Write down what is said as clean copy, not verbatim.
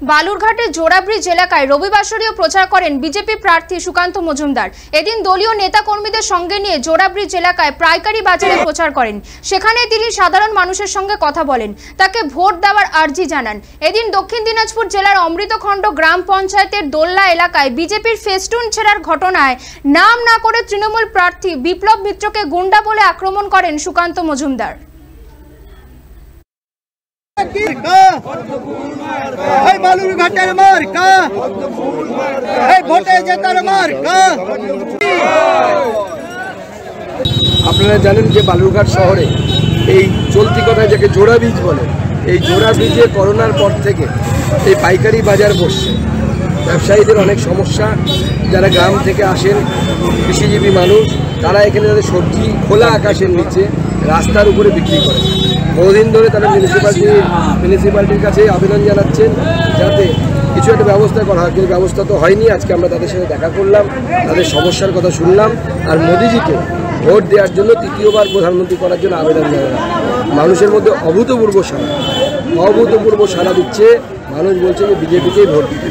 বালুরঘাটে জোড়া ব্রিজ এলাকায় রবিবাসরীয় প্রচার করেন বিজেপি প্রার্থী সুকান্ত মজুমদার। এদিন দলীয় নেতাকর্মীদের সঙ্গে নিয়ে জোড়া ব্রিজ এলাকায় পাইকারি বাজারে প্রচার করেন। সেখানে তিনি সাধারণ মানুষের সঙ্গে কথা বলেন, তাকে ভোট দেওয়ার আর্জি জানান। এদিন দক্ষিণ দিনাজপুর জেলার অমৃতখণ্ড গ্রাম পঞ্চায়েতের দোল্লা এলাকায় বিজেপির ফেস্টুন ছেঁড়ার ঘটনায় নাম না করে তৃণমূল প্রার্থী বিপ্লব মিত্রকে গুন্ডা বলে আক্রমণ করেন সুকান্ত মজুমদার। বালুরঘাটের মার্কা, ভোটে জেতার মার্কা। আপনারা জানেন যে বালুরঘাট শহরে এই চলতি কথায় যাকে জোড়া ব্রিজ বলে, এই জোড়া ব্রিজে করোনার পর থেকে এই পাইকারি বাজার বসছে। ব্যবসায়ীদের অনেক সমস্যা, যারা গ্রাম থেকে আসেন কৃষিজীবী মানুষ, তারা এখানে তাদের সবজি খোলা আকাশের নিচে রাস্তার উপরে বিক্রি করে। বহুদিন ধরে তারা মিউনিসিপ্যালিটির কাছে আবেদন জানাচ্ছেন যাতে কিছু একটা ব্যবস্থা করা হয়, কিন্তু ব্যবস্থা তো হয়নি। আজকে আমরা তাদের সাথে দেখা করলাম, তাদের সমস্যার কথা শুনলাম, আর মোদিজিকে ভোট দেওয়ার জন্য তৃতীয়বার প্রধানমন্ত্রী করার জন্য আবেদন জানালাম। মানুষের মধ্যে অভূতপূর্ব সাড়া দিচ্ছে। মানুষ বলছে যে বিজেপিকেই ভোট দিতে।